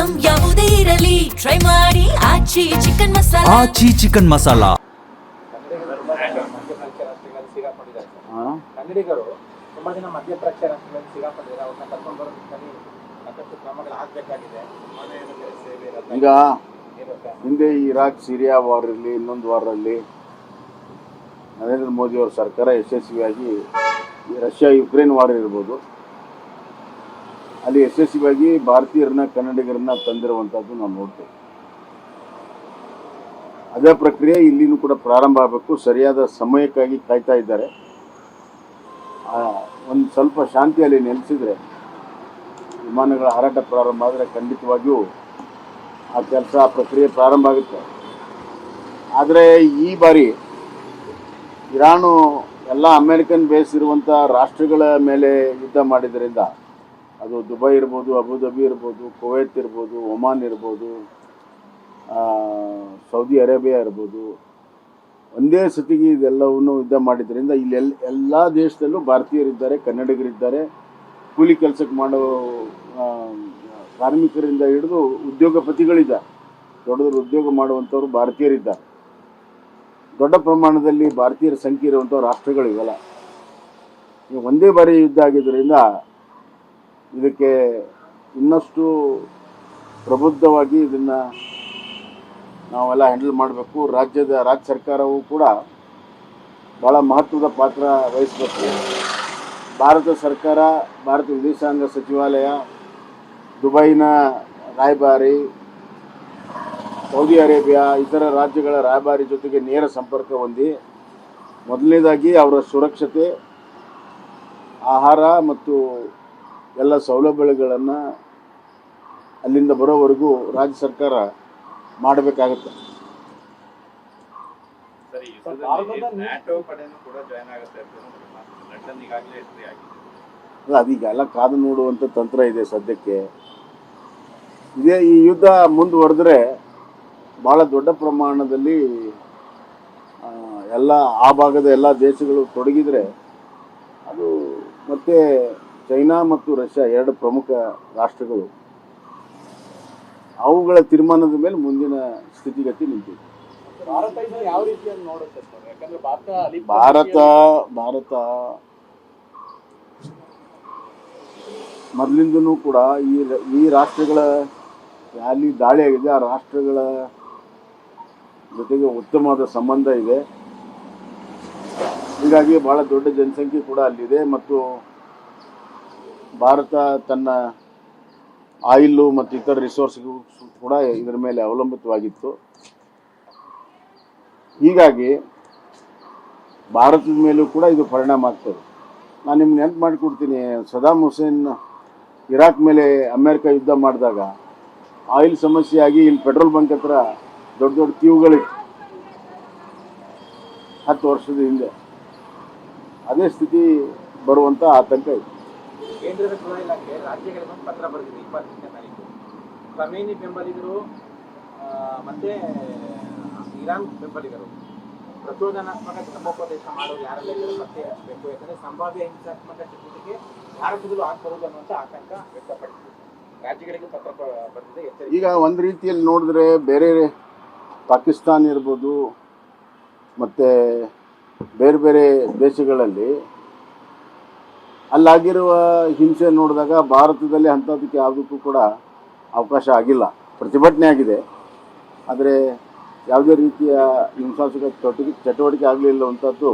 Item ಯಾವುದೇ ಇರಲಿ try ಮಾಡಿ ಆಚಿ ಚಿಕನ್ ಮಸಾಲಾ. ಆಚಿ ಚಿಕನ್ ಮಸಾಲಾ. ಕನ್ನಡಿಗರು ತುಂಬಾ ಜನ ಮಧ್ಯಪ್ರಾಚ್ಯ ರಾಷ್ಟ್ರಗಳಲ್ಲಿ ಸಿಗಾಕೊಂಡಿದ್ದಾರೆ. ಅವ್ರನ್ನ ಕರ್ಕೊಂಡು ಬರೋದಕ್ಕೆ ಸಾಕಷ್ಟು ಕ್ರಮಗಳು ಆಗಬೇಕಾಗಿದೆ. ಈಗ ಹಿಂದೆ ಇರಾಕ್ ಸಿರಿಯಾ ವಾರ್ ಇರಲಿ, ಇನ್ನೊಂದು ವಾರಲ್ಲಿ ನರೇಂದ್ರ ಮೋದಿ ಅವರ ಸರ್ಕಾರ ಯಶಸ್ವಿಯಾಗಿ ರಷ್ಯಾ ಯುಕ್ರೇನ್ ವಾರ್ ಇರ್ಬೋದು, ಅಲ್ಲಿ ಯಶಸ್ವಿಯಾಗಿ ಭಾರತೀಯರನ್ನ ಕನ್ನಡಿಗರನ್ನ ತಂದಿರುವಂಥದ್ದು ನಾವು ನೋಡ್ತೇವೆ. ಅದೇ ಪ್ರಕ್ರಿಯೆ ಇಲ್ಲಿನೂ ಕೂಡ ಪ್ರಾರಂಭ ಆಗಬೇಕು. ಸರಿಯಾದ ಸಮಯಕ್ಕಾಗಿ ಕಾಯ್ತಾ ಇದ್ದಾರೆ. ಒಂದು ಸ್ವಲ್ಪ ಶಾಂತಿಯಲ್ಲಿ ನೆಲೆಸಿದರೆ ವಿಮಾನಗಳ ಹಾರಾಟ ಪ್ರಾರಂಭ ಆದರೆ ಖಂಡಿತವಾಗಿಯೂ ಆ ಕೆಲಸ ಪ್ರಕ್ರಿಯೆ ಪ್ರಾರಂಭ ಆಗುತ್ತೆ. ಆದರೆ ಈ ಬಾರಿ ಇರಾನು ಎಲ್ಲ ಅಮೇರಿಕನ್ ಬೇಸ್ ಇರುವಂಥ ರಾಷ್ಟ್ರಗಳ ಮೇಲೆ ಯುದ್ಧ ಮಾಡಿದ್ದರಿಂದ, ಅದು ದುಬೈ ಇರ್ಬೋದು, ಅಬುಧಾಬಿ ಇರ್ಬೋದು, ಕುವೈತ್ ಇರ್ಬೋದು, ಒಮಾನ್ ಇರ್ಬೋದು, ಸೌದಿ ಅರೇಬಿಯಾ ಇರ್ಬೋದು, ಒಂದೇ ಸತಿಗೆ ಇದೆಲ್ಲವನ್ನು ಯುದ್ಧ ಮಾಡಿದ್ರಿಂದ ಇಲ್ಲಿ ಎಲ್ಲ ದೇಶದಲ್ಲೂ ಭಾರತೀಯರಿದ್ದಾರೆ, ಕನ್ನಡಿಗರಿದ್ದಾರೆ. ಕೂಲಿ ಕೆಲಸಕ್ಕೆ ಮಾಡೋ ಕಾರ್ಮಿಕರಿಂದ ಹಿಡಿದು ಉದ್ಯೋಗಪತಿಗಳಿದ್ದಾರೆ. ದೊಡ್ಡ ದೊಡ್ಡ ಉದ್ಯೋಗ ಮಾಡುವಂಥವ್ರು ಭಾರತೀಯರಿದ್ದಾರೆ. ದೊಡ್ಡ ಪ್ರಮಾಣದಲ್ಲಿ ಭಾರತೀಯರ ಸಂಖ್ಯೆ ಇರುವಂಥ ರಾಷ್ಟ್ರಗಳಿವೆಲ್ಲ. ಒಂದೇ ಬಾರಿ ಯುದ್ಧ ಆಗಿದ್ದರಿಂದ ಇದಕ್ಕೆ ಇನ್ನಷ್ಟು ಪ್ರಬುದ್ಧವಾಗಿ ಇದನ್ನು ನಾವೆಲ್ಲ ಹ್ಯಾಂಡಲ್ ಮಾಡಬೇಕು. ರಾಜ್ಯ ಸರ್ಕಾರವೂ ಕೂಡ ಭಾಳ ಮಹತ್ವದ ಪಾತ್ರ ವಹಿಸಬೇಕು. ಭಾರತ ಸರ್ಕಾರ, ಭಾರತ ವಿದೇಶಾಂಗ ಸಚಿವಾಲಯ, ದುಬೈನ ರಾಯಭಾರಿ, ಸೌದಿ ಅರೇಬಿಯಾ, ಇತರ ರಾಜ್ಯಗಳ ರಾಯಭಾರಿ ಜೊತೆಗೆ ನೇರ ಸಂಪರ್ಕ ಹೊಂದಿ ಮೊದಲನೇದಾಗಿ ಅವರ ಸುರಕ್ಷತೆ, ಆಹಾರ ಮತ್ತು ಎಲ್ಲ ಸೌಲಭ್ಯಗಳನ್ನು ಅಲ್ಲಿಂದ ಬರೋವರೆಗೂ ರಾಜ್ಯ ಸರ್ಕಾರ ಮಾಡಬೇಕಾಗುತ್ತೆ. ಅದೀಗ ಎಲ್ಲ ಕಾದು ನೋಡುವಂಥ ತಂತ್ರ ಇದೆ ಸದ್ಯಕ್ಕೆ. ಈ ಯುದ್ಧ ಮುಂದುವರೆದ್ರೆ ಭಾಳ ದೊಡ್ಡ ಪ್ರಮಾಣದಲ್ಲಿ ಎಲ್ಲ ಆ ಭಾಗದ ಎಲ್ಲ ದೇಶಗಳು ತೊಡಗಿದರೆ ಅದು ಮತ್ತೆ ಚೈನಾ ಮತ್ತು ರಷ್ಯಾ ಎರಡು ಪ್ರಮುಖ ರಾಷ್ಟ್ರಗಳು, ಅವುಗಳ ತೀರ್ಮಾನದ ಮೇಲೆ ಮುಂದಿನ ಸ್ಥಿತಿಗತಿ ನಿಂತಿದೆ. ಭಾರತ ಮೊದಲಿಂದನೂ ಕೂಡ ಈ ರಾಷ್ಟ್ರಗಳ ಅಲ್ಲಿ ದಾಳಿ ಆಗಿದೆ, ಆ ರಾಷ್ಟ್ರಗಳ ಜೊತೆಗೆ ಉತ್ತಮವಾದ ಸಂಬಂಧ ಇದೆ. ಹೀಗಾಗಿ ಭಾಳ ದೊಡ್ಡ ಜನಸಂಖ್ಯೆ ಕೂಡ ಅಲ್ಲಿದೆ ಮತ್ತು ಭಾರತ ತನ್ನ ಆಯಿಲ್ಲು ಮತ್ತು ಇತರ ರಿಸೋರ್ಸ್ಗೂ ಕೂಡ ಇದರ ಮೇಲೆ ಅವಲಂಬಿತವಾಗಿತ್ತು. ಹೀಗಾಗಿ ಭಾರತದ ಮೇಲೂ ಕೂಡ ಇದು ಪರಿಣಾಮ ಆಗ್ತದೆ. ನಾನು ನಿಮ್ಗೆ ನೆನಪು ಮಾಡಿಕೊಡ್ತೀನಿ, ಸದಾಮ್ ಹುಸೇನ್ ಇರಾಕ್ ಮೇಲೆ ಅಮೇರಿಕ ಯುದ್ಧ ಮಾಡಿದಾಗ ಆಯಿಲ್ ಸಮಸ್ಯೆಯಾಗಿ ಇಲ್ಲಿ ಪೆಟ್ರೋಲ್ ಬಂಕ್ ಹತ್ರ ದೊಡ್ಡ ದೊಡ್ಡ ಕ್ಯೂಗಳಿತ್ತು 10 ವರ್ಷದ ಹಿಂದೆ. ಅದೇ ಸ್ಥಿತಿ ಬರುವಂಥ ಆತಂಕ ಇದೆ. ಕೇಂದ್ರದ ಗೃಹ ಇಲಾಖೆ ರಾಜ್ಯಗಳಿಗೆ ಪತ್ರ ಬರೆದಿದೆ 20ನೇ ತಾರೀಕು. ಖಮೇನಿ ಬೆಂಬಲಿಗರು ಮತ್ತೆ ಇರಾನ್ ಬೆಂಬಲಿಗರು ಪ್ರಚೋದನಾತ್ಮಕ ಧರ್ಮೋಪದೇಶ ಮಾಡೋದು ಯಾರೆಲ್ಲ ಪತ್ತೆ ಹಚ್ಚಬೇಕು, ಯಾಕಂದರೆ ಸಂಭಾವ್ಯ ಹಿಂಸಾತ್ಮಕ ಚಟುವಟಿಕೆ ಭಾರತದಲ್ಲೂ ಆಗ್ಬರುವುದು ಅನ್ನುವಂಥ ಆತಂಕ ವ್ಯಕ್ತಪಡಿಸಿದೆ. ರಾಜ್ಯಗಳಿಗೆ ಪತ್ರ ಬರೆದಿದೆ. ಈಗ ಒಂದು ರೀತಿಯಲ್ಲಿ ನೋಡಿದ್ರೆ ಬೇರೆ ಪಾಕಿಸ್ತಾನ ಇರ್ಬೋದು ಮತ್ತು ಬೇರೆ ಬೇರೆ ದೇಶಗಳಲ್ಲಿ ಅಲ್ಲಾಗಿರುವ ಹಿಂಸೆ ನೋಡಿದಾಗ ಭಾರತದಲ್ಲಿ ಅಂಥದಕ್ಕೆ ಯಾವುದಕ್ಕೂ ಕೂಡ ಅವಕಾಶ ಆಗಿಲ್ಲ. ಪ್ರತಿಭಟನೆ ಆಗಿದೆ, ಆದರೆ ಯಾವುದೇ ರೀತಿಯ ಹಿಂಸಾತ್ಮಕ ಚಟುವಟಿಕೆ ಆಗಲಿಲ್ಲ ಅಂಥದ್ದು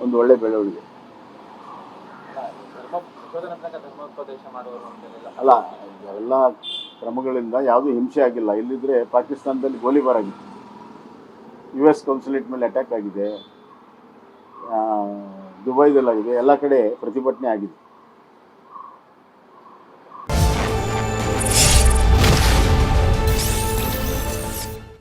ಒಂದು ಒಳ್ಳೆಯ ಬೆಳವಣಿಗೆ ಅಲ್ಲ. ಎಲ್ಲ ಕ್ರಮಗಳಿಂದ ಯಾವುದೇ ಹಿಂಸೆ ಆಗಿಲ್ಲ. ಇಲ್ಲಿದ್ದರೆ ಪಾಕಿಸ್ತಾನದಲ್ಲಿ ಗೋಲಿಬಾರ್ ಆಗಿದೆ, US ಕೌನ್ಸುಲೇಟ್ ಮೇಲೆ ಅಟ್ಯಾಕ್ ಆಗಿದೆ, ದುಬೈದಲ್ಲಾಗಿದೆ, ಎಲ್ಲ ಕಡೆ ಪ್ರತಿಭಟನೆ ಆಗಿದೆ.